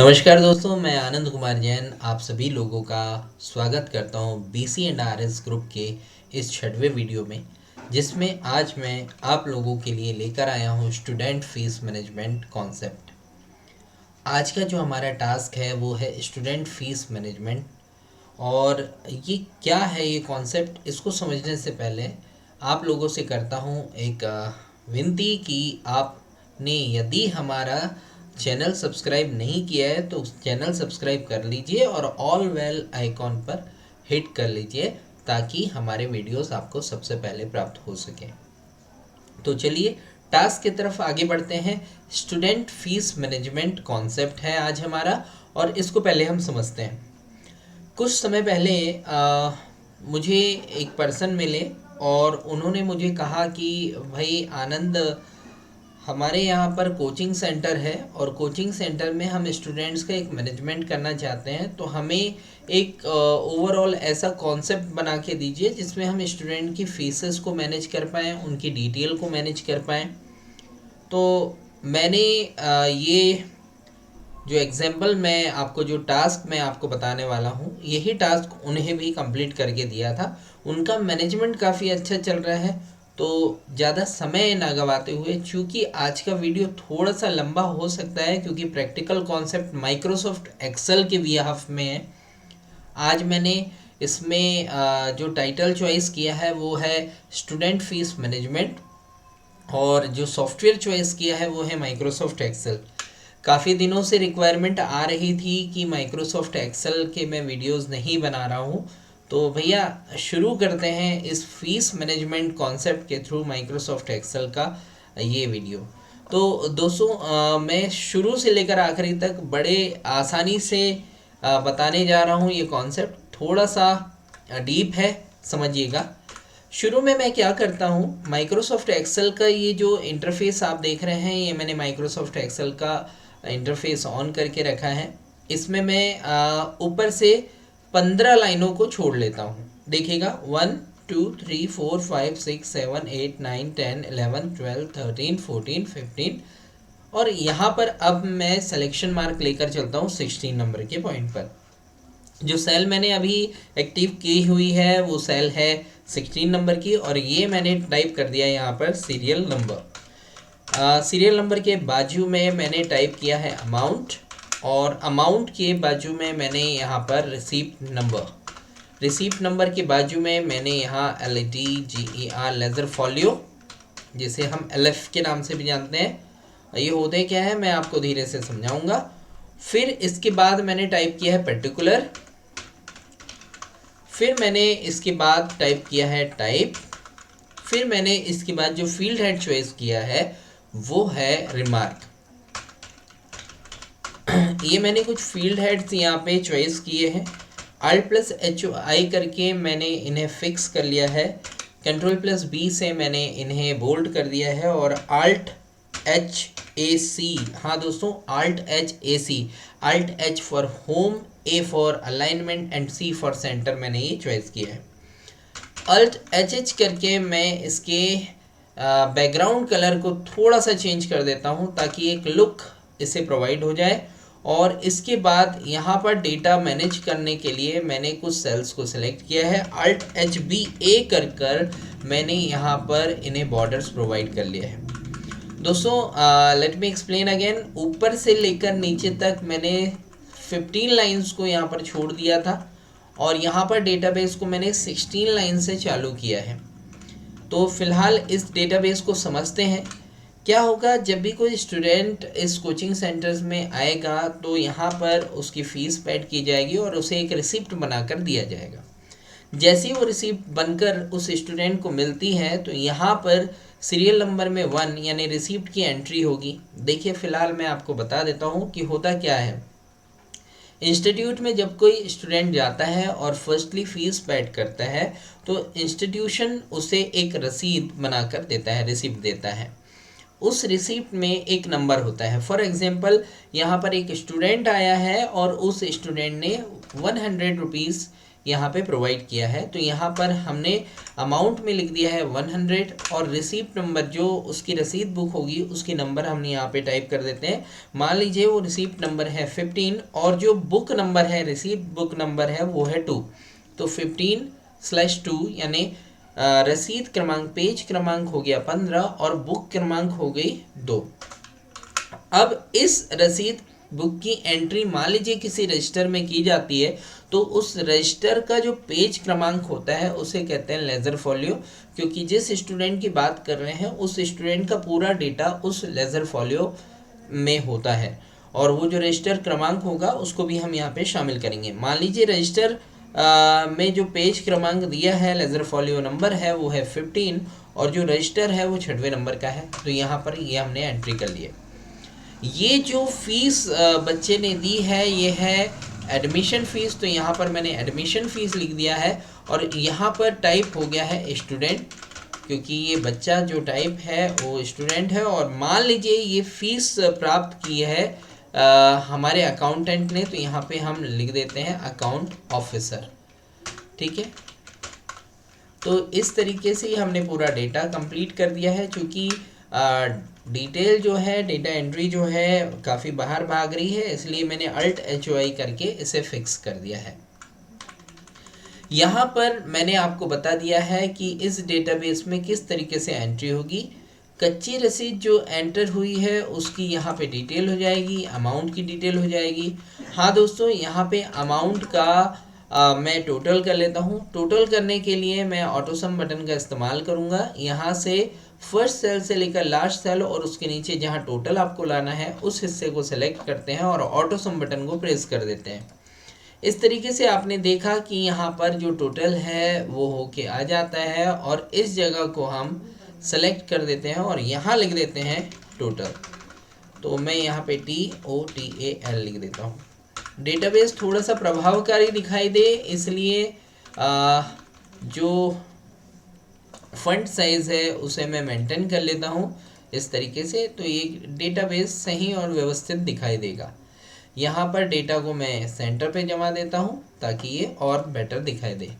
नमस्कार दोस्तों, मैं आनंद कुमार जैन आप सभी लोगों का स्वागत करता हूं बीसी एंड आरएस ग्रुप के इस 6वें वीडियो में, जिसमें आज मैं आप लोगों के लिए लेकर आया हूं स्टूडेंट फीस मैनेजमेंट कॉन्सेप्ट। आज का जो हमारा टास्क है वो है स्टूडेंट फीस मैनेजमेंट। और ये क्या है ये कॉन्सेप्ट, इसको समझने से पहले आप लोगों से करता हूँ एक विनती कि आपने यदि हमारा चैनल सब्सक्राइब नहीं किया है तो चैनल सब्सक्राइब कर लीजिए और ऑल वेल आइकॉन पर हिट कर लीजिए ताकि हमारे वीडियोस आपको सबसे पहले प्राप्त हो सकें। तो चलिए टास्क की तरफ आगे बढ़ते हैं। स्टूडेंट फीस मैनेजमेंट कॉन्सेप्ट है आज हमारा, और इसको पहले हम समझते हैं। कुछ समय पहले मुझे एक पर्सन मिले और उन्होंने मुझे कहा कि भाई आनंद, हमारे यहाँ पर कोचिंग सेंटर है और कोचिंग सेंटर में हम स्टूडेंट्स का एक मैनेजमेंट करना चाहते हैं, तो हमें एक ओवरऑल ऐसा कॉन्सेप्ट बना के दीजिए जिसमें हम स्टूडेंट की फीसेस को मैनेज कर पाएँ, उनकी डिटेल को मैनेज कर पाएँ। तो मैंने ये जो एग्जाम्पल मैं आपको, जो टास्क मैं आपको बताने वाला हूँ, यही टास्क उन्हें भी कंप्लीट करके दिया था। उनका मैनेजमेंट काफ़ी अच्छा चल रहा है। तो ज़्यादा समय ना गवाते हुए, चूँकि आज का वीडियो थोड़ा सा लंबा हो सकता है क्योंकि प्रैक्टिकल कॉन्सेप्ट माइक्रोसॉफ्ट एक्सेल के बिहाफ में है, आज मैंने इसमें जो टाइटल चॉइस किया है वो है स्टूडेंट फीस मैनेजमेंट, और जो सॉफ्टवेयर चॉइस किया है वो है माइक्रोसॉफ्ट एक्सेल। काफ़ी दिनों से रिक्वायरमेंट आ रही थी कि माइक्रोसॉफ्ट एक्सेल के मैं वीडियोस नहीं बना रहा हूँ, तो भैया शुरू करते हैं इस फीस मैनेजमेंट कॉन्सेप्ट के थ्रू माइक्रोसॉफ्ट एक्सेल का ये वीडियो। तो दोस्तों मैं शुरू से लेकर आखिरी तक बड़े आसानी से बताने जा रहा हूँ। ये कॉन्सेप्ट थोड़ा सा डीप है, समझिएगा। शुरू में मैं क्या करता हूँ, माइक्रोसॉफ्ट एक्सेल का ये जो इंटरफेस आप देख रहे हैं, ये मैंने माइक्रोसॉफ्ट एक्सेल का इंटरफेस ऑन करके रखा है। इसमें मैं ऊपर से 15 लाइनों को छोड़ लेता हूँ। देखिएगा 1 2 3 4 5 6 7 8 9 10 11 12 13 14 15, और यहाँ पर अब मैं सिलेक्शन मार्क लेकर चलता हूँ 16 नंबर के पॉइंट पर। जो सेल मैंने अभी एक्टिव की हुई है वो सेल है 16 नंबर की, और ये मैंने टाइप कर दिया यहाँ पर सीरियल नंबर। सीरियल नंबर के बाजू में मैंने टाइप किया है अमाउंट, और अमाउंट के बाजू में मैंने यहाँ पर रिसीप्ट नंबर। रिसीप्ट नंबर के बाजू में मैंने यहाँ LATGER लेज़र फॉलियो, जिसे हम LF के नाम से भी जानते हैं। ये होते क्या है मैं आपको धीरे से समझाऊंगा। फिर इसके बाद मैंने टाइप किया है पर्टिकुलर। फिर मैंने इसके बाद टाइप किया है टाइप। फिर मैंने इसके बाद जो फील्ड हेड चॉइस किया है वो है रिमार्क। ये मैंने कुछ फील्ड हेड्स यहाँ पे चॉइस किए हैं। Alt+HI करके मैंने इन्हें फिक्स कर लिया है। Ctrl+B से मैंने इन्हें बोल्ड कर दिया है, और Alt+HAC, हाँ दोस्तों Alt+HAC, Alt+H for home, A for alignment and C for centre मैंने ये चॉइस किया है। Alt+HH करके मैं इसके बैकग्राउंड कलर को थोड़ा सा चेंज कर देता हूँ ताकि एक लुक इसे प्रोवाइड हो जाए। और इसके बाद यहाँ पर डेटा मैनेज करने के लिए मैंने कुछ सेल्स को सिलेक्ट किया है। Alt+HBA कर मैंने यहाँ पर इन्हें बॉर्डर्स प्रोवाइड कर लिया है। दोस्तों लेट मी एक्सप्लेन अगेन। ऊपर से लेकर नीचे तक मैंने 15 लाइंस को यहाँ पर छोड़ दिया था, और यहाँ पर डेटाबेस को मैंने 16 लाइन से चालू किया है। तो फिलहाल इस डेटाबेस को समझते हैं। क्या होगा जब भी कोई स्टूडेंट इस कोचिंग सेंटर्स में आएगा तो यहाँ पर उसकी फ़ीस पेड की जाएगी और उसे एक रिसिप्ट बनाकर दिया जाएगा। जैसे ही वो रिसिप्ट बनकर उस स्टूडेंट को मिलती है तो यहाँ पर सीरियल नंबर में 1 यानी रिसिप्ट की एंट्री होगी। देखिए फ़िलहाल मैं आपको बता देता हूँ कि होता क्या है। इंस्टीट्यूट में जब कोई स्टूडेंट जाता है और फर्स्टली फ़ीस पेड करता है तो इंस्टीट्यूशन उसे एक रसीद बनाकर देता है, रिसिप्ट देता है। उस रिसिप्ट में एक नंबर होता है। फॉर एग्जांपल यहाँ पर एक स्टूडेंट आया है और उस स्टूडेंट ने 100 रुपीज़ यहाँ पे प्रोवाइड किया है। तो यहाँ पर हमने अमाउंट में लिख दिया है 100 और रिसीप्ट नंबर जो उसकी रसीद बुक होगी उसकी नंबर हमने यहाँ पे टाइप कर देते हैं। मान लीजिए वो रिसीप्ट नंबर है 15 और जो बुक नंबर है रिसीप्ट बुक नंबर है वो है 2। तो 15/2 यानी रसीद क्रमांक पेज क्रमांक हो गया 15 और बुक क्रमांक हो गई 2। अब इस रसीद बुक की एंट्री मान लीजिए किसी रजिस्टर में की जाती है तो उस रजिस्टर का जो पेज क्रमांक होता है उसे कहते हैं लेजर फॉलियो, क्योंकि जिस स्टूडेंट की बात कर रहे हैं उस स्टूडेंट का पूरा डेटा उस लेजर फॉलियो में होता है और वो जो रजिस्टर क्रमांक होगा उसको भी हम यहाँ पे शामिल करेंगे। मान लीजिए रजिस्टर में जो पेज क्रमांक दिया है लेजर फॉलियो नंबर है वो है 15 और जो रजिस्टर है वो 6वें नंबर का है। तो यहाँ पर ये हमने एंट्री कर ली है। ये जो फीस बच्चे ने दी है ये है एडमिशन फ़ीस। तो यहाँ पर मैंने एडमिशन फ़ीस लिख दिया है और यहाँ पर टाइप हो गया है स्टूडेंट, क्योंकि ये बच्चा जो टाइप है वो स्टूडेंट है। और मान लीजिए ये फ़ीस प्राप्त की है हमारे अकाउंटेंट ने, तो यहाँ पे हम लिख देते हैं अकाउंट ऑफिसर। ठीक है, तो इस तरीके से हमने पूरा डेटा कंप्लीट कर दिया है। चूँकि डिटेल जो है डेटा एंट्री जो है काफ़ी बाहर भाग रही है, इसलिए मैंने Alt HOI करके इसे फिक्स कर दिया है। यहाँ पर मैंने आपको बता दिया है कि इस डेटाबेस में किस तरीके से एंट्री होगी। कच्ची रसीद जो एंटर हुई है उसकी यहाँ पे डिटेल हो जाएगी, अमाउंट की डिटेल हो जाएगी। हाँ दोस्तों, यहाँ पे अमाउंट का मैं टोटल कर लेता हूँ। टोटल करने के लिए मैं ऑटो सम बटन का इस्तेमाल करूँगा। यहाँ से फर्स्ट सेल से लेकर लास्ट सेल और उसके नीचे जहाँ टोटल आपको लाना है उस हिस्से को सेलेक्ट करते हैं और ऑटो सम बटन को प्रेस कर देते हैं। इस तरीके से आपने देखा कि यहाँ पर जो टोटल है वो होके आ जाता है और इस जगह को हम सेलेक्ट कर देते हैं और यहाँ लिख देते हैं टोटल। तो मैं यहाँ पे TOTAL लिख देता हूँ। डेटाबेस थोड़ा सा प्रभावकारी दिखाई दे इसलिए जो फंड साइज़ है उसे मैं मेंटेन कर लेता हूँ इस तरीके से। तो ये डेटाबेस सही और व्यवस्थित दिखाई देगा। यहाँ पर डेटा को मैं सेंटर पे जमा देता हूँ ताकि ये और बेटर दिखाई दे।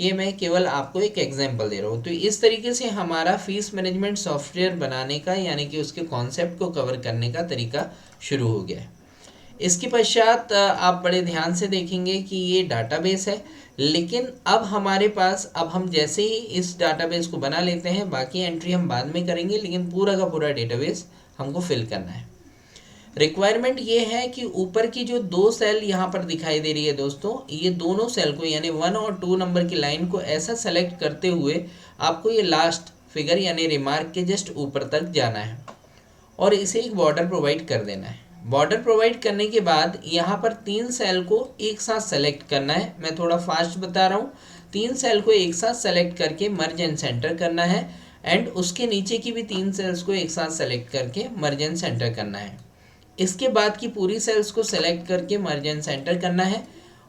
ये मैं केवल आपको एक एग्जांपल दे रहा हूँ। तो इस तरीके से हमारा फीस मैनेजमेंट सॉफ्टवेयर बनाने का यानी कि उसके कॉन्सेप्ट को कवर करने का तरीका शुरू हो गया है। इसके पश्चात आप बड़े ध्यान से देखेंगे कि ये डाटाबेस है, लेकिन अब हमारे पास अब हम जैसे ही इस डाटाबेस को बना लेते हैं बाकी एंट्री हम बाद में करेंगे, लेकिन पूरा का पूरा डेटाबेस हमको फिल करना है। रिक्वायरमेंट ये है कि ऊपर की जो 2 सेल यहाँ पर दिखाई दे रही है दोस्तों, ये दोनों सेल को यानी 1 और 2 नंबर की लाइन को ऐसा सेलेक्ट करते हुए आपको ये लास्ट फिगर यानी रिमार्क के जस्ट ऊपर तक जाना है और इसे एक बॉर्डर प्रोवाइड कर देना है। बॉर्डर प्रोवाइड करने के बाद यहाँ पर 3 सेल को एक साथ सेलेक्ट करना है। मैं थोड़ा फास्ट बता रहा हूँ। 3 सेल को एक साथ सेलेक्ट करके मर्ज एंड सेंटर करना है एंड उसके नीचे की भी 3 सेल्स को एक साथ सेलेक्ट करके मर्ज एंड सेंटर करना है। इसके बाद की पूरी सेल्स को सेलेक्ट करके मर्ज एंड सेंटर करना है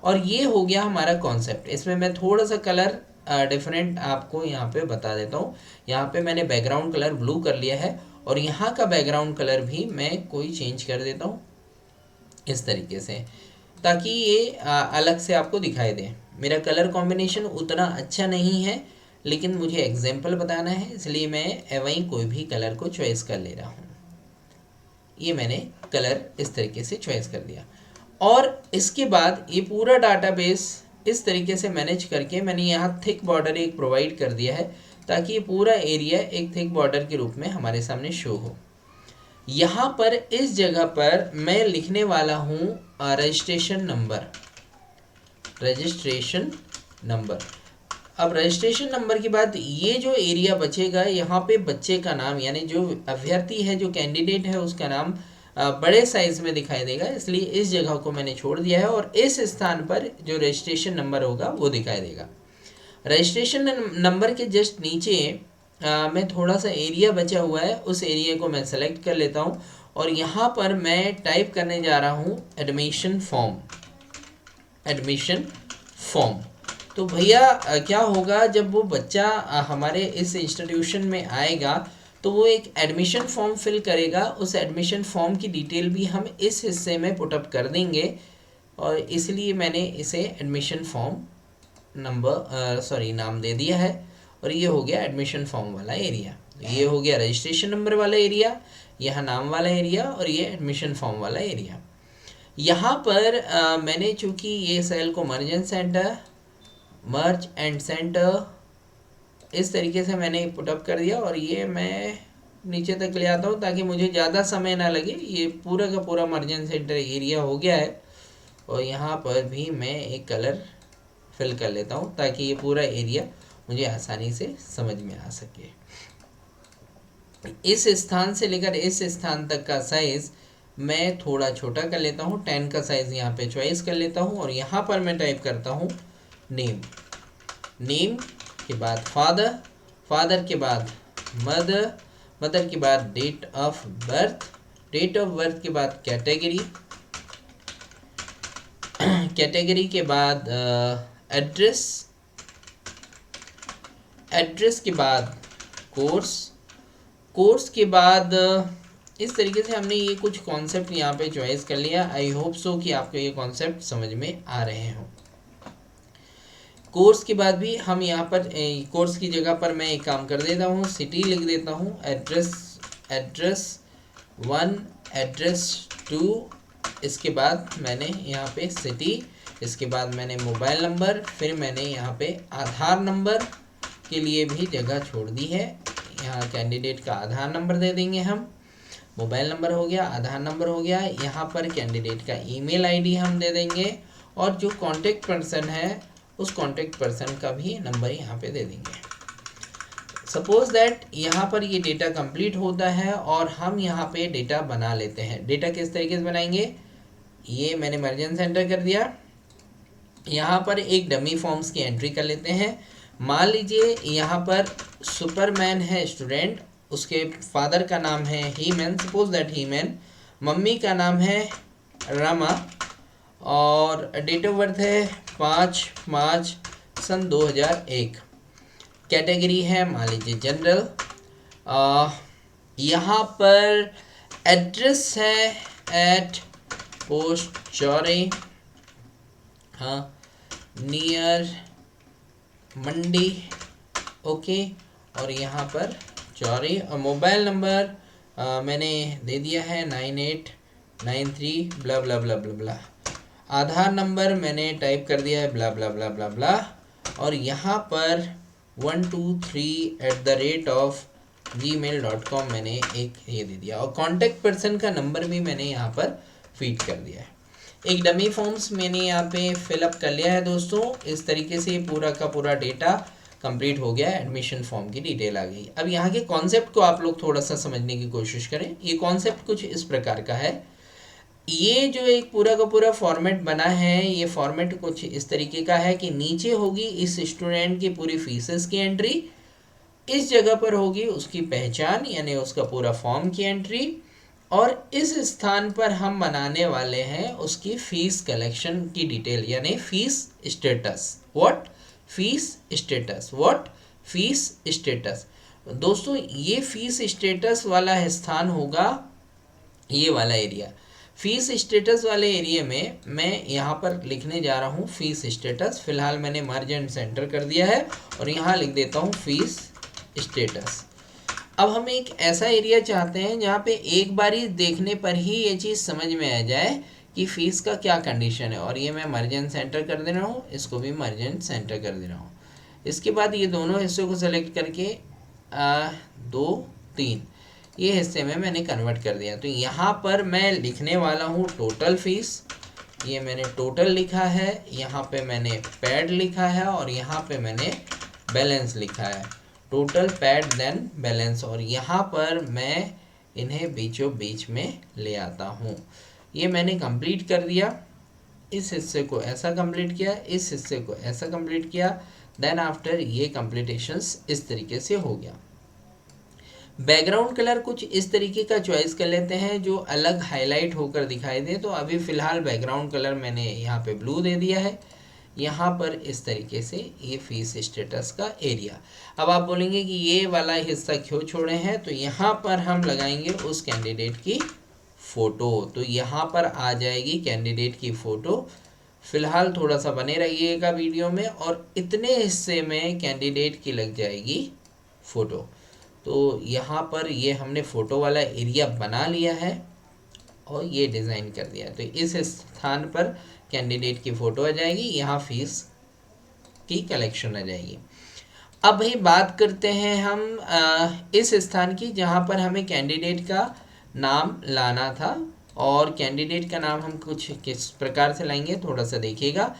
और ये हो गया हमारा कॉन्सेप्ट। इसमें मैं थोड़ा सा कलर डिफरेंट आपको यहाँ पे बता देता हूँ। यहाँ पे मैंने बैकग्राउंड कलर ब्लू कर लिया है और यहाँ का बैकग्राउंड कलर भी मैं कोई चेंज कर देता हूँ इस तरीके से, ताकि ये अलग से आपको दिखाई दे। मेरा कलर कॉम्बिनेशन उतना अच्छा नहीं है, लेकिन मुझे एग्जाम्पल बताना है इसलिए मैं वहीं कोई भी कलर को चॉइस कर ले रहा हूँ। ये मैंने कलर इस तरीके से चॉइस कर दिया और इसके बाद ये पूरा डाटाबेस इस तरीके से मैनेज करके मैंने यहाँ थिक बॉर्डर एक प्रोवाइड कर दिया है ताकि ये पूरा एरिया एक थिक बॉर्डर के रूप में हमारे सामने शो हो। यहाँ पर इस जगह पर मैं लिखने वाला हूँ रजिस्ट्रेशन नंबर। अब रजिस्ट्रेशन नंबर के बाद ये जो एरिया बचेगा यहाँ पे बच्चे का नाम यानी जो अभ्यर्थी है, जो कैंडिडेट है, उसका नाम बड़े साइज में दिखाई देगा, इसलिए इस जगह को मैंने छोड़ दिया है और इस स्थान पर जो रजिस्ट्रेशन नंबर होगा वो दिखाई देगा। रजिस्ट्रेशन नंबर के जस्ट नीचे मैं थोड़ा सा एरिया बचा हुआ है, उस एरिया को मैं सेलेक्ट कर लेता हूँ और यहाँ पर मैं टाइप करने जा रहा हूँ एडमिशन फॉर्म। तो भैया क्या होगा, जब वो बच्चा हमारे इस इंस्टीट्यूशन में आएगा तो वो एक एडमिशन फॉर्म फिल करेगा। उस एडमिशन फॉर्म की डिटेल भी हम इस हिस्से में पुटअप कर देंगे और इसलिए मैंने इसे एडमिशन फॉर्म नाम दे दिया है। और ये हो गया एडमिशन फॉर्म वाला एरिया, ये हो गया रजिस्ट्रेशन नंबर वाला एरिया, यह नाम वाला एरिया, और ये एडमिशन फॉर्म वाला एरिया। यहाँ पर मैंने चूँकि ये सेल को मर्ज एंड सेंटर इस तरीके से मैंने पुटअप कर दिया, और ये मैं नीचे तक ले आता हूँ ताकि मुझे ज़्यादा समय ना लगे। ये पूरा का पूरा मर्ज एंड सेंटर एरिया हो गया है। और यहाँ पर भी मैं एक कलर फिल कर लेता हूँ ताकि ये पूरा एरिया मुझे आसानी से समझ में आ सके। इस स्थान से लेकर इस स्थान तक का साइज़ मैं थोड़ा छोटा कर लेता हूँ, 10 का साइज़ यहाँ पे चॉइस कर लेता हूँ। और यहाँ पर मैं टाइप करता हूँ नेम के बाद फादर के बाद मदर के बाद डेट ऑफ बर्थ के बाद कैटेगरी के बाद एड्रेस के बाद कोर्स के बाद इस तरीके से हमने ये कुछ कॉन्सेप्ट यहाँ पे चॉइस कर लिया। आई होप सो कि आपको ये कॉन्सेप्ट समझ में आ रहे हों। कोर्स के बाद भी हम यहाँ पर कोर्स की जगह पर मैं एक काम कर देता हूँ, सिटी लिख देता हूँ, एड्रेस 1, एड्रेस 2, इसके बाद मैंने यहाँ पे सिटी, इसके बाद मैंने मोबाइल नंबर, फिर मैंने यहाँ पे आधार नंबर के लिए भी जगह छोड़ दी है। यहाँ कैंडिडेट का आधार नंबर दे देंगे हम, मोबाइल नंबर हो गया, आधार नंबर हो गया। यहाँ पर कैंडिडेट का ईमेल आईडी हम दे देंगे, और जो कॉन्टैक्ट पर्सन है उस कॉन्टैक्ट पर्सन का भी नंबर यहाँ पे दे देंगे। सपोज दैट यहाँ पर ये डेटा कंप्लीट होता है और हम यहाँ पे डेटा बना लेते हैं। डेटा किस तरीके से बनाएंगे, ये मैंने मर्ज सेंटर कर दिया। यहाँ पर एक डमी फॉर्म्स की एंट्री कर लेते हैं। मान लीजिए यहाँ पर सुपरमैन है स्टूडेंट, उसके फादर का नाम है He-Man, suppose that He-Man, mummy का नाम है रमा, और डेट ऑफ बर्थ है 5/5/2001। कैटेगरी है मान लीजिए जनरल। यहाँ पर एड्रेस है एट पोस्ट चौरे, हाँ, नियर मंडी, ओके, और यहाँ पर चौरे। और मोबाइल नंबर मैंने दे दिया है 9893 ब्ला blah blah blah blah. Aadhaar number मैंने टाइप कर दिया है ब्ला ब्ला ब्ला ब्ला ब्ला। और यहाँ पर 123@gmail.com मैंने एक ये दे दिया, और कॉन्टैक्ट पर्सन का नंबर भी मैंने यहाँ पर फीड कर दिया है। एक डमी फॉर्म्स मैंने यहाँ पे फिलअप कर लिया है दोस्तों। इस तरीके से पूरा का पूरा डेटा कंप्लीट हो गया, एडमिशन फॉर्म की डिटेल आ गई। अब यहाँ के कॉन्सेप्ट को आप लोग थोड़ा सा समझने की कोशिश करें। ये कॉन्सेप्ट कुछ इस प्रकार का है। ये जो एक पूरा का पूरा फॉर्मेट बना है, ये फॉर्मेट कुछ इस तरीके का है कि नीचे होगी इस स्टूडेंट की पूरी फीसेस की एंट्री, इस जगह पर होगी उसकी पहचान यानी उसका पूरा फॉर्म की एंट्री, और इस स्थान पर हम बनाने वाले हैं उसकी फीस कलेक्शन की डिटेल यानी fees status. What fees status. दोस्तों ये फीस स्टेटस वाला स्थान होगा ये वाला एरिया। फीस स्टेटस वाले एरिया में मैं यहाँ पर लिखने जा रहा हूँ फीस स्टेटस। फिलहाल मैंने मर्ज एंड सेंटर कर दिया है और यहाँ लिख देता हूँ फीस स्टेटस। अब हम एक ऐसा एरिया चाहते हैं जहाँ पे एक बारी देखने पर ही ये चीज़ समझ में आ जाए कि फ़ीस का क्या कंडीशन है। और ये मैं मर्ज एंड सेंटर कर दे रहा हूँ, इसको भी मर्ज एंड सेंटर कर दे रहा हूँ। इसके बाद ये दोनों हिस्सों को सेलेक्ट करके 2, 3 ये हिस्से में मैंने कन्वर्ट कर दिया। तो यहाँ पर मैं लिखने वाला हूँ टोटल फ़ीस। ये मैंने टोटल लिखा है, यहाँ पे मैंने पैड लिखा है और यहाँ पे मैंने बैलेंस लिखा है, टोटल पैड देन बैलेंस। और यहाँ पर मैं इन्हें बीचों बीच में ले आता हूँ। ये मैंने कंप्लीट कर दिया। इस हिस्से को ऐसा कंप्लीट किया, इस हिस्से को ऐसा कंप्लीट किया, देन आफ्टर ये कंप्लीटेशंस इस तरीके से हो गया। बैकग्राउंड कलर कुछ इस तरीके का चॉइस कर लेते हैं जो अलग हाईलाइट होकर दिखाई दे। तो अभी फ़िलहाल बैकग्राउंड कलर मैंने यहाँ पे ब्लू दे दिया है। यहाँ पर इस तरीके से ये फीस स्टेटस का एरिया। अब आप बोलेंगे कि ये वाला हिस्सा क्यों छोड़े हैं, तो यहाँ पर हम लगाएंगे उस कैंडिडेट की फ़ोटो। तो यहाँ पर आ जाएगी कैंडिडेट की फ़ोटो। फ़िलहाल थोड़ा सा बने रहिएगा वीडियो में, और इतने हिस्से में कैंडिडेट की लग जाएगी फ़ोटो। तो यहाँ पर ये हमने फ़ोटो वाला एरिया बना लिया है और ये डिज़ाइन कर दिया है। तो इस स्थान पर कैंडिडेट की फ़ोटो आ जाएगी, यहाँ फीस की कलेक्शन आ जाएगी। अब भाई बात करते हैं हम इस स्थान की जहाँ पर हमें कैंडिडेट का नाम लाना था, और कैंडिडेट का नाम हम कुछ किस प्रकार से लाएंगे थोड़ा सा देखिएगा।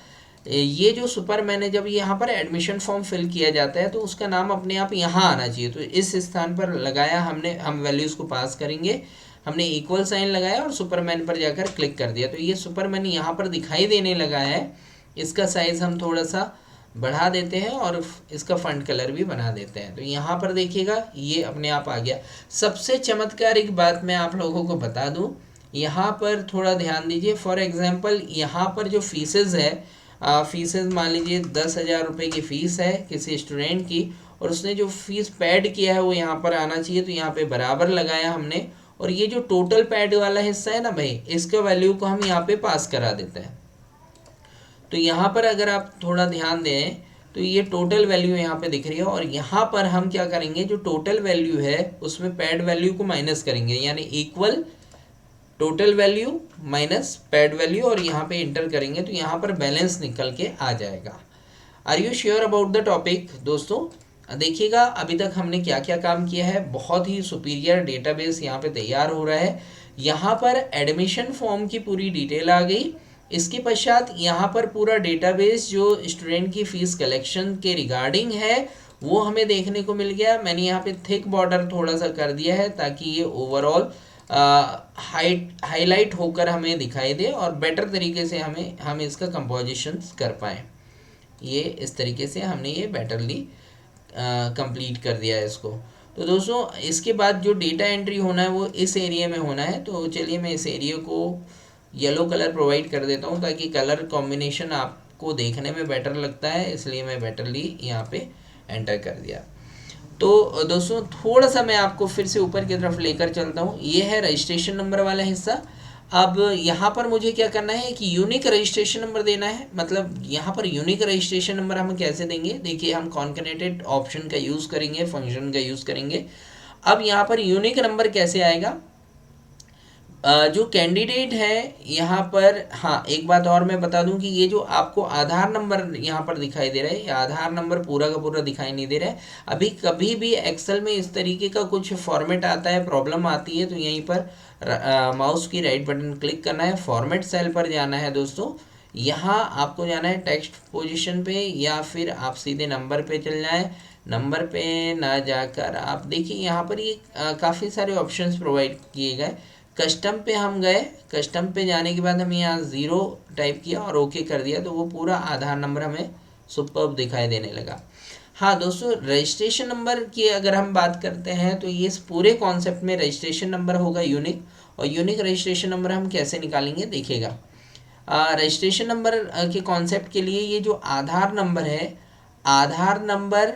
ये जो सुपरमैन है, जब यहाँ पर एडमिशन फॉर्म फिल किया जाता है तो उसका नाम अपने आप यहाँ आना चाहिए। तो इस स्थान पर लगाया हमने, हम वैल्यूज़ को पास करेंगे, हमने इक्वल साइन लगाया और सुपरमैन पर जाकर क्लिक कर दिया। तो ये सुपरमैन यहाँ पर दिखाई देने लगा है। इसका साइज़ हम थोड़ा सा बढ़ा देते हैं और इसका फंट कलर भी बना देते हैं। तो यहाँ पर देखिएगा ये अपने आप आ गया। सबसे चमत्कारिक बात मैं आप लोगों को बता दूँ, यहाँ पर थोड़ा ध्यान दीजिए। फॉर एग्जांपल यहाँ पर जो फीसेस है, फीसेस मान लीजिए 10,000 रुपये की फ़ीस है किसी स्टूडेंट की, और उसने जो फीस पैड किया है वो यहाँ पर आना चाहिए। तो यहाँ पे बराबर लगाया हमने, और ये जो टोटल पैड वाला हिस्सा है ना भाई, इसका वैल्यू को हम यहाँ पे पास करा देते हैं। तो यहाँ पर अगर आप थोड़ा ध्यान दें तो ये टोटल वैल्यू यहाँ पे दिख रही है, और यहाँ पर हम क्या करेंगे, जो टोटल वैल्यू है उसमें पैड वैल्यू को माइनस करेंगे, यानी equal total value minus pad value, और यहाँ पे इंटर करेंगे तो यहाँ पर बैलेंस निकल के आ जाएगा। Are you sure about the topic दोस्तों? देखिएगा अभी तक हमने क्या क्या काम किया है। बहुत ही सुपीरियर डेटाबेस यहाँ पे तैयार हो रहा है। यहाँ पर एडमिशन फॉर्म की पूरी डिटेल आ गई। इसके पश्चात यहाँ पर पूरा डेटाबेस जो स्टूडेंट की फ़ीस कलेक्शन के रिगार्डिंग है वो हमें देखने को मिल गया। मैंने यहाँ पे थिक बॉर्डर थोड़ा सा कर दिया है ताकि ये ओवरऑल हाईलाइट होकर हमें दिखाई दे और बेटर तरीके से हम इसका कंपोजिशंस कर पाएँ। ये इस तरीके से हमने ये बेटरली कंप्लीट कर दिया है इसको। तो दोस्तों इसके बाद जो डेटा एंट्री होना है वो इस एरिया में होना है। तो चलिए मैं इस एरिया को येलो कलर प्रोवाइड कर देता हूँ ताकि कलर कॉम्बिनेशन आपको देखने में बेटर लगता है, इसलिए मैं बेटरली यहाँ पे एंटर कर दिया। तो दोस्तों थोड़ा सा मैं आपको फिर से ऊपर की तरफ लेकर चलता हूँ। ये है रजिस्ट्रेशन नंबर वाला हिस्सा। अब यहाँ पर मुझे क्या करना है कि यूनिक रजिस्ट्रेशन नंबर देना है। मतलब यहाँ पर यूनिक रजिस्ट्रेशन नंबर हम कैसे देंगे, देखिए हम कॉन्कैटिनेटेड ऑप्शन का यूज़ करेंगे, फंक्शन का यूज़ करेंगे। अब यहाँ पर यूनिक नंबर कैसे आएगा, जो कैंडिडेट है यहाँ पर, हाँ एक बात और मैं बता दूं कि ये जो आपको आधार नंबर यहाँ पर दिखाई दे रहा है, ये आधार नंबर पूरा का पूरा दिखाई नहीं दे रहा है। अभी कभी भी एक्सेल में इस तरीके का कुछ फॉर्मेट आता है, प्रॉब्लम आती है, तो यहीं पर माउस की राइट बटन क्लिक करना है, फॉर्मेट सेल पर जाना है दोस्तों। यहाँ आपको जाना है टेक्स्ट पोजीशन पे, या फिर आप सीधे नंबर पे चल जाएं। नंबर पे ना जाकर आप देखिए यहाँ पर ये काफ़ी सारे ऑप्शंस प्रोवाइड किए गए। कस्टम पे हम गए, कस्टम पे जाने के बाद हमें यहाँ 0 टाइप किया और ओके कर दिया, तो वो पूरा आधार नंबर हमें सुपर्ब दिखाई देने लगा। हाँ दोस्तों, रजिस्ट्रेशन नंबर की अगर हम बात करते हैं तो ये इस पूरे कॉन्सेप्ट में रजिस्ट्रेशन नंबर होगा यूनिक। और यूनिक रजिस्ट्रेशन नंबर हम कैसे निकालेंगे देखिएगा। रजिस्ट्रेशन नंबर के कॉन्सेप्ट के लिए ये जो आधार नंबर है, Aadhaar number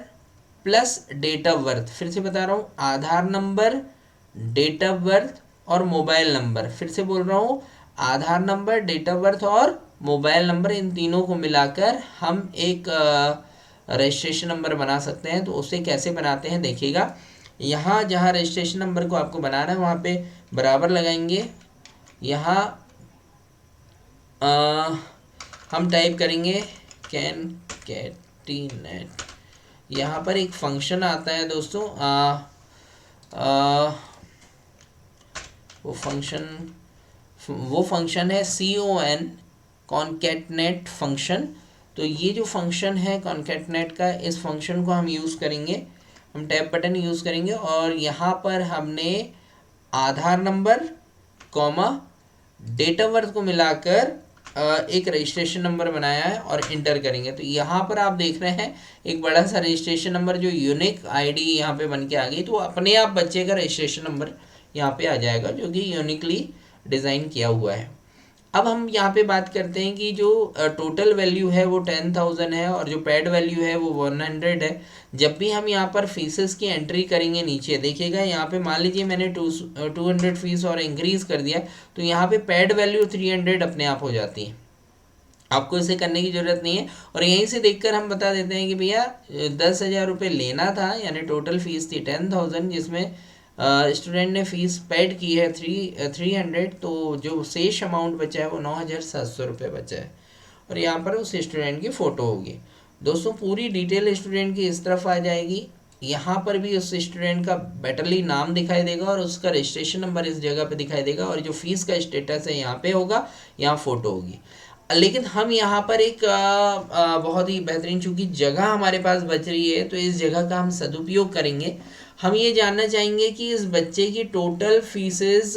plus date of birth, फिर से बता रहा हूँ, Aadhaar number, date of birth और मोबाइल नंबर, फिर से बोल रहा हूँ, Aadhaar number, date of birth और मोबाइल नंबर, इन तीनों को मिलाकर हम एक रजिस्ट्रेशन नंबर बना सकते हैं। तो उसे कैसे बनाते हैं देखिएगा। यहाँ जहाँ रजिस्ट्रेशन नंबर को आपको बनाना है वहाँ पे बराबर लगाएंगे। यहाँ हम टाइप करेंगे कैनकेटिनेट। यहाँ पर एक फंक्शन आता है दोस्तों, वो फंक्शन है CON, कॉन्कैटनेट फंक्शन। तो ये जो फंक्शन है कॉन्कैटनेट का, इस फंक्शन को हम यूज़ करेंगे, हम टैब बटन यूज़ करेंगे और यहाँ पर हमने Aadhaar number comma date of birth को मिलाकर एक रजिस्ट्रेशन नंबर बनाया है और इंटर करेंगे। तो यहाँ पर आप देख रहे हैं एक बड़ा सा रजिस्ट्रेशन नंबर जो यूनिक ID यहाँ पे बन के आ गई। तो अपने आप बच्चे का रजिस्ट्रेशन नंबर यहाँ पे आ जाएगा जो कि यूनिकली डिज़ाइन किया हुआ है। अब हम यहाँ पे बात करते हैं कि जो टोटल वैल्यू है वो 10,000 है और जो पैड वैल्यू है वो 100 है। जब भी हम यहाँ पर फीसेस की एंट्री करेंगे नीचे देखिएगा, यहाँ पे मान लीजिए मैंने 200 फीस और इंक्रीज़ कर दिया, तो यहाँ पे पैड वैल्यू 300 अपने आप हो जाती है। आपको इसे करने की ज़रूरत नहीं है। और यहीं से देखकर हम बता देते हैं कि भैया 10,000 रुपये लेना था, यानी टोटल फीस थी 10,000, जिसमें स्टूडेंट ने फीस पेड की है 300, तो जो शेष अमाउंट बचा है वो 9,700 रुपये बचा है। और यहाँ पर उस स्टूडेंट की फ़ोटो होगी। दोस्तों पूरी डिटेल स्टूडेंट की इस तरफ आ जाएगी। यहाँ पर भी उस स्टूडेंट का बेटरली नाम दिखाई देगा और उसका रजिस्ट्रेशन नंबर इस जगह पे दिखाई देगा, और जो फीस का स्टेटस है यहाँ पे होगा, यहाँ फ़ोटो होगी। लेकिन हम यहाँ पर एक बहुत ही बेहतरीन, चूंकि जगह हमारे पास बच रही है तो इस जगह का हम सदुपयोग करेंगे। हम ये जानना चाहेंगे कि इस बच्चे की टोटल फीसेस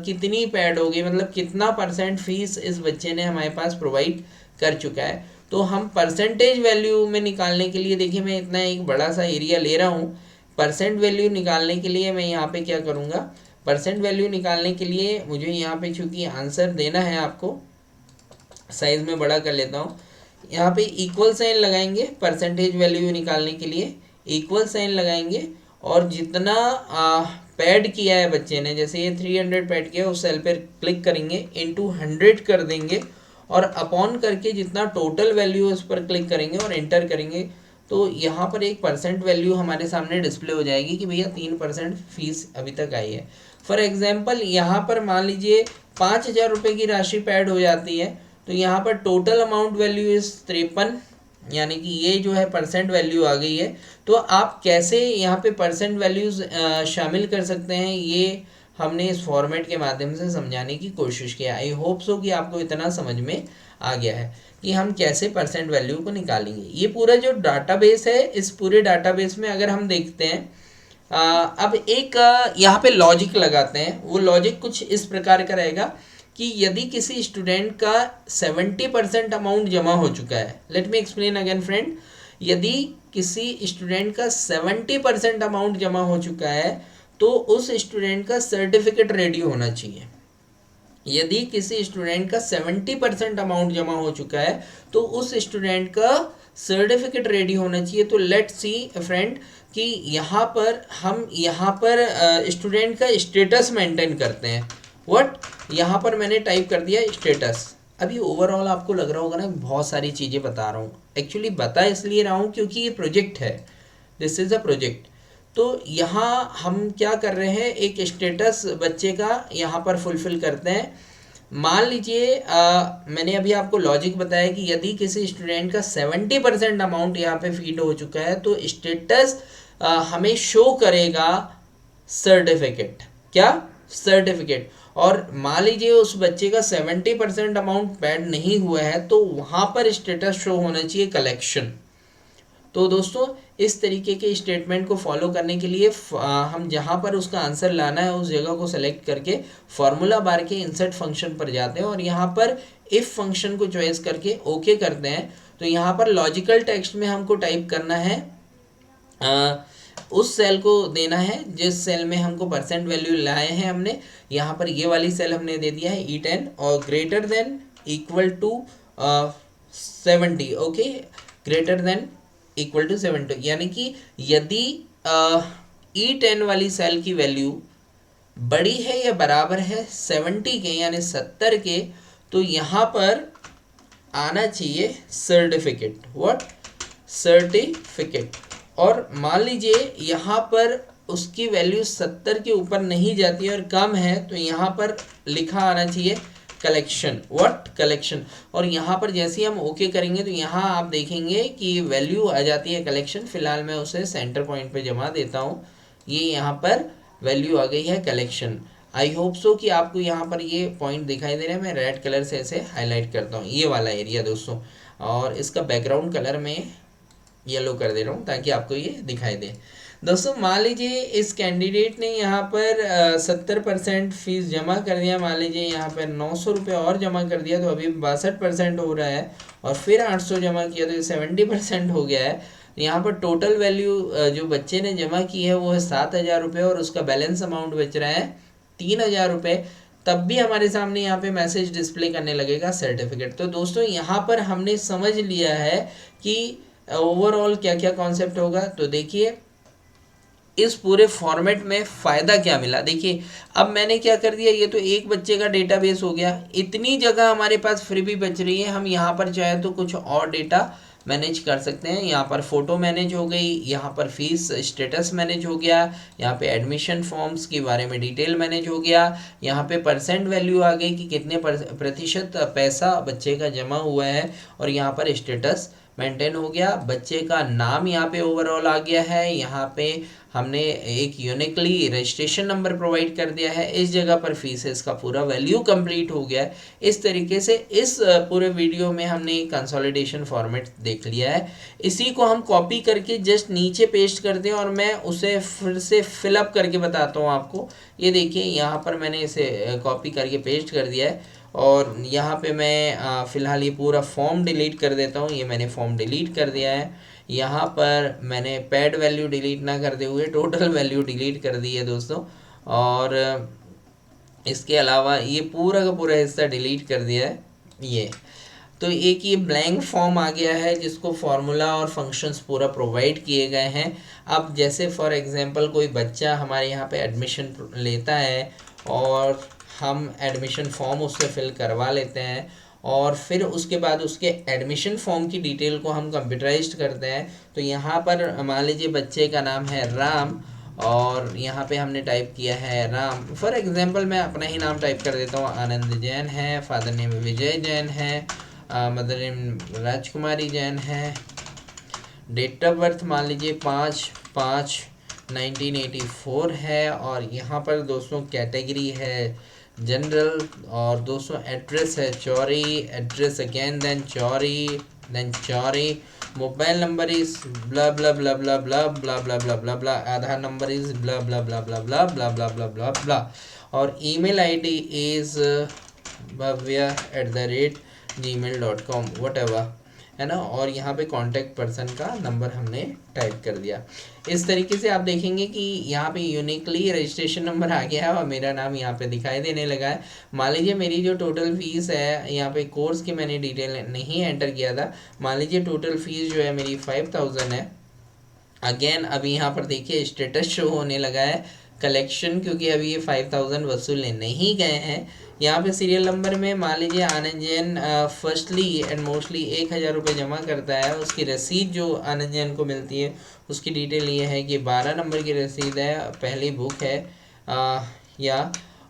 कितनी पेड होगी, मतलब कितना परसेंट फीस इस बच्चे ने हमारे पास प्रोवाइड कर चुका है। तो हम परसेंटेज वैल्यू में निकालने के लिए, देखिए मैं इतना एक बड़ा सा एरिया ले रहा हूँ, परसेंट वैल्यू निकालने के लिए मैं यहाँ पे क्या करूँगा, परसेंट वैल्यू निकालने के लिए मुझे यहाँ पे चूँकि आंसर देना है आपको, साइज में बड़ा कर लेता हूँ। यहाँ पे इक्वल साइन लगाएंगे परसेंटेज वैल्यू निकालने के लिए, इक्वल साइन लगाएंगे, और जितना पैड किया है बच्चे ने, जैसे ये 300 पैड किया, उस सेल पर क्लिक करेंगे, इनटू 100 कर देंगे, और अपॉन करके जितना टोटल वैल्यू है उस पर क्लिक करेंगे और एंटर करेंगे। तो यहाँ पर एक परसेंट वैल्यू हमारे सामने डिस्प्ले हो जाएगी कि भैया 3% फीस अभी तक आई है। फॉर एग्जाम्पल यहाँ पर मान लीजिए 5,000 रुपये की राशि पैड हो जाती है, तो यहाँ पर टोटल अमाउंट वैल्यू इस 53, यानी कि ये जो है परसेंट वैल्यू आ गई है। तो आप कैसे यहाँ पे परसेंट वैल्यूज शामिल कर सकते हैं, ये हमने इस फॉर्मेट के माध्यम से समझाने की कोशिश किया। आई होप सो कि आपको इतना समझ में आ गया है कि हम कैसे परसेंट वैल्यू को निकालेंगे। ये पूरा जो डाटाबेस है, इस पूरे डाटाबेस में अगर हम देखते हैं, अब एक यहाँ पे लॉजिक लगाते हैं। वो लॉजिक कुछ इस प्रकार का रहेगा कि यदि किसी स्टूडेंट का 70% अमाउंट जमा हो चुका है, let me explain again friend, यदि किसी स्टूडेंट का 70% अमाउंट जमा हो चुका है तो उस स्टूडेंट का सर्टिफिकेट रेडी होना चाहिए। यदि किसी स्टूडेंट का 70% अमाउंट जमा हो चुका है तो उस स्टूडेंट का सर्टिफिकेट रेडी होना चाहिए। तो लेट्स सी फ्रेंड कि यहाँ पर हम स्टूडेंट का स्टेटस मेंटेन करते हैं। व्हाट, यहाँ पर मैंने टाइप कर दिया स्टेटस। अभी ओवरऑल आपको लग रहा होगा ना बहुत सारी चीज़ें बता रहा हूँ, एक्चुअली बता इसलिए रहा हूँ क्योंकि ये प्रोजेक्ट है, दिस इज़ अ प्रोजेक्ट। तो यहाँ हम क्या कर रहे हैं, एक स्टेटस बच्चे का यहाँ पर फुलफिल करते हैं। मान लीजिए मैंने अभी आपको लॉजिक बताया कि यदि किसी स्टूडेंट का 70% अमाउंट यहाँ पे फीड हो चुका है तो स्टेटस हमें शो करेगा सर्टिफिकेट, क्या, सर्टिफिकेट। और मान लीजिए उस बच्चे का 70% अमाउंट पेड नहीं हुआ है तो वहाँ पर स्टेटस शो होना चाहिए कलेक्शन। तो दोस्तों इस तरीके के स्टेटमेंट को फॉलो करने के लिए हम जहाँ पर उसका आंसर लाना है उस जगह को सेलेक्ट करके फॉर्मूला बार के इंसर्ट फंक्शन पर जाते हैं और यहाँ पर इफ़ फंक्शन को चॉइस करके ओके करते हैं। तो यहाँ पर लॉजिकल टेक्स्ट में हमको टाइप करना है, उस सेल को देना है जिस सेल में हमको परसेंट वैल्यू लाए हैं हमने। यहाँ पर ये वाली सेल हमने दे दिया है E10 और greater than equal to 70, okay, greater than equal to 70, यानी कि यदि E10 वाली सेल की वैल्यू बड़ी है या बराबर है 70 के, यानी 70 के, तो यहाँ पर आना चाहिए सर्टिफिकेट, व्हाट, सर्टिफिकेट। और मान लीजिए यहाँ पर उसकी वैल्यू 70 के ऊपर नहीं जाती है और कम है तो यहाँ पर लिखा आना चाहिए कलेक्शन, व्हाट, कलेक्शन। और यहाँ पर जैसे ही हम ओके करेंगे तो यहाँ आप देखेंगे कि वैल्यू आ जाती है कलेक्शन। फिलहाल मैं उसे सेंटर पॉइंट पे जमा देता हूँ, ये यहाँ पर वैल्यू आ गई है कलेक्शन। आई होप सो कि आपको यहाँ पर ये पॉइंट दिखाई दे रहा है। मैं रेड कलर से ऐसे हाईलाइट करता हूँ ये वाला एरिया दोस्तों, और इसका बैकग्राउंड कलर में येलो कर दे रहा हूँ ताकि आपको ये दिखाई दे। दोस्तों मान लीजिए इस कैंडिडेट ने यहाँ पर 70% फीस जमा कर दिया, मान लीजिए यहाँ पर 900 रुपये और जमा कर दिया तो अभी 62% हो रहा है, और फिर 800 जमा किया तो ये 70% हो गया है। तो यहाँ पर टोटल वैल्यू जो बच्चे ने जमा की है वो है 7,000 रुपये और उसका बैलेंस अमाउंट बच रहा है 3,000 रुपये। तब भी हमारे सामने यहाँ पे मैसेज डिस्प्ले करने लगेगा सर्टिफिकेट। तो दोस्तों यहाँ पर हमने समझ लिया है कि ओवरऑल क्या क्या कॉन्सेप्ट होगा। तो देखिए इस पूरे फॉर्मेट में फ़ायदा क्या मिला। देखिए अब मैंने क्या कर दिया, ये तो एक बच्चे का डेटाबेस हो गया, इतनी जगह हमारे पास फ्री भी बच रही है। हम यहाँ पर चाहे तो कुछ और डेटा मैनेज कर सकते हैं। यहाँ पर फ़ोटो मैनेज हो गई, यहाँ पर फीस स्टेटस मैनेज हो गया, यहाँ पे एडमिशन फॉर्म्स के बारे में डिटेल मैनेज हो गया, यहाँ पे परसेंट वैल्यू आ गई कि कितने प्रतिशत पैसा बच्चे का जमा हुआ है, और यहाँ पर स्टेटस मेंटेन हो गया। बच्चे का नाम यहाँ पे ओवरऑल आ गया है, यहाँ पे हमने एक यूनिकली रजिस्ट्रेशन नंबर प्रोवाइड कर दिया है, इस जगह पर फीस है, इसका पूरा वैल्यू कंप्लीट हो गया है। इस तरीके से इस पूरे वीडियो में हमने कंसोलिडेशन फॉर्मेट देख लिया है। इसी को हम कॉपी करके जस्ट नीचे पेस्ट करते हैं और मैं उसे फिर से फिलअप करके बताता हूँ आपको। ये देखिए यहाँ पर मैंने इसे कॉपी करके पेस्ट कर दिया है, और यहाँ पे मैं फ़िलहाल ये पूरा फॉर्म डिलीट कर देता हूँ। ये मैंने फॉर्म डिलीट कर दिया है। यहाँ पर मैंने पैड वैल्यू डिलीट ना करते हुए टोटल वैल्यू डिलीट कर दी है दोस्तों, और इसके अलावा ये पूरा का पूरा हिस्सा डिलीट कर दिया है। ये तो एक ये ब्लैंक फॉर्म आ गया है जिसको फार्मूला और फंक्शंस पूरा प्रोवाइड किए गए हैं। अब जैसे फॉर एग्जांपल कोई बच्चा हमारे यहाँ पे एडमिशन लेता है और हम एडमिशन फॉर्म उससे फिल करवा लेते हैं, और फिर उसके बाद उसके एडमिशन फॉर्म की डिटेल को हम कंप्यूटराइज्ड करते हैं। तो यहाँ पर मान लीजिए बच्चे का नाम है राम, और यहाँ पे हमने टाइप किया है राम। फॉर एग्जांपल मैं अपना ही नाम टाइप कर देता हूँ, आनंद जैन है, फादर नेम विजय जैन है, मदर नेम राजकुमारी जैन है, डेट ऑफ बर्थ मान लीजिए 5/5/1984 है, और यहाँ पर दोस्तों कैटेगरी है जनरल, और दोस्तों एड्रेस है Chauri, address again then Chauri, mobile number is blah blah blah blah blah blah blah blah blah blah, Aadhaar number is blah blah blah blah blah blah blah blah blah blah, और email ID is bhavya@gmail.com whatever है ना, और यहाँ पे contact person का number हमने type कर दिया। इस तरीके से आप देखेंगे कि यहाँ पे यूनिकली रजिस्ट्रेशन नंबर आ गया है और मेरा नाम यहाँ पे दिखाई देने लगा है। मान लीजिए मेरी जो टोटल फीस है, यहाँ पे कोर्स की मैंने डिटेल नहीं एंटर किया था, मान लीजिए टोटल फीस जो है मेरी 5000 है। अगेन अभी यहाँ पर देखिए स्टेटस शो होने लगा है कलेक्शन, क्योंकि अभी ये 5000 वसूले नहीं गए हैं। यहाँ पे सीरियल नंबर में मान लीजिए आनंद जैन फर्स्टली एंड मोस्टली 1000 रुपये जमा करता है, उसकी रसीद जो आनंद जैन को मिलती है उसकी डिटेल ये है कि 12 नंबर की रसीद है, पहली बुक है,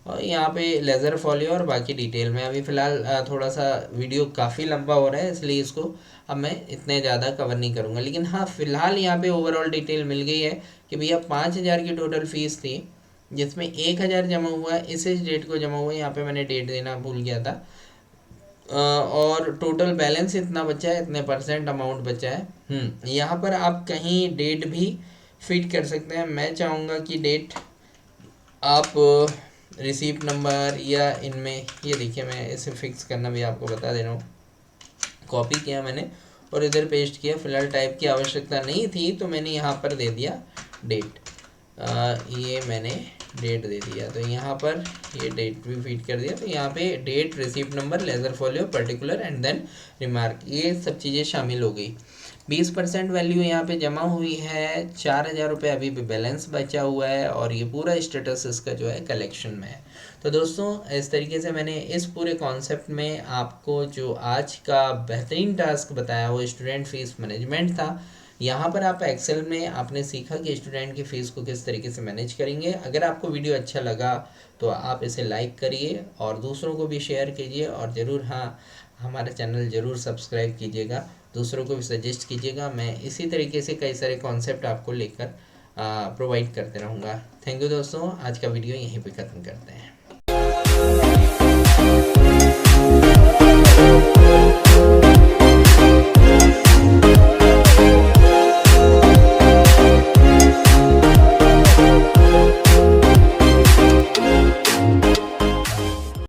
और यहाँ पे लेज़र फॉलियो और बाकी डिटेल में। अभी फ़िलहाल थोड़ा सा वीडियो काफ़ी लंबा हो रहा है, इसलिए इसको अब मैं इतने ज़्यादा कवर नहीं करूँगा, लेकिन हाँ फ़िलहाल यहाँ पे ओवरऑल डिटेल मिल गई है कि भैया 5000 की टोटल फ़ीस थी, जिसमें 1000 जमा हुआ है, इस डेट को जमा हुआ है, यहाँ पे मैंने डेट देना भूल गया था, और टोटल बैलेंस इतना बचा है, इतने परसेंट अमाउंट बचा है। यहाँ पर आप कहीं डेट भी फिट कर सकते हैं। मैं चाहूँगा कि डेट आप रिसीप्ट नंबर या इनमें, ये देखिए मैं इसे फिक्स करना भी आपको बता दे रहा हूँ। कॉपी किया मैंने और इधर पेस्ट किया, फिलहाल टाइप की आवश्यकता नहीं थी तो मैंने यहाँ पर दे दिया डेट, ये मैंने डेट दे दिया, तो यहाँ पर ये डेट भी फीड कर दिया। तो यहाँ पे date, receipt number, ledger folio, particular and then remark, ये सब चीज़ें शामिल हो गई। 20% वैल्यू यहाँ पे जमा हुई है, 4000 रुपये अभी भी बैलेंस बचा हुआ है, और ये पूरा स्टेटस इसका जो है कलेक्शन में है। तो दोस्तों इस तरीके से मैंने इस पूरे कॉन्सेप्ट में आपको जो आज का बेहतरीन टास्क बताया वो स्टूडेंट फीस मैनेजमेंट था। यहाँ पर आप एक्सेल में आपने सीखा कि स्टूडेंट की फ़ीस को किस तरीके से मैनेज करेंगे। अगर आपको वीडियो अच्छा लगा तो आप इसे लाइक करिए और दूसरों को भी शेयर कीजिए, और ज़रूर हाँ हमारा चैनल ज़रूर सब्सक्राइब कीजिएगा, दूसरों को भी सजेस्ट कीजिएगा। मैं इसी तरीके से कई सारे कॉन्सेप्ट आपको लेकर प्रोवाइड करते रहूँगा। थैंक यू दोस्तों, आज का वीडियो यहीं पे ख़त्म करते हैं।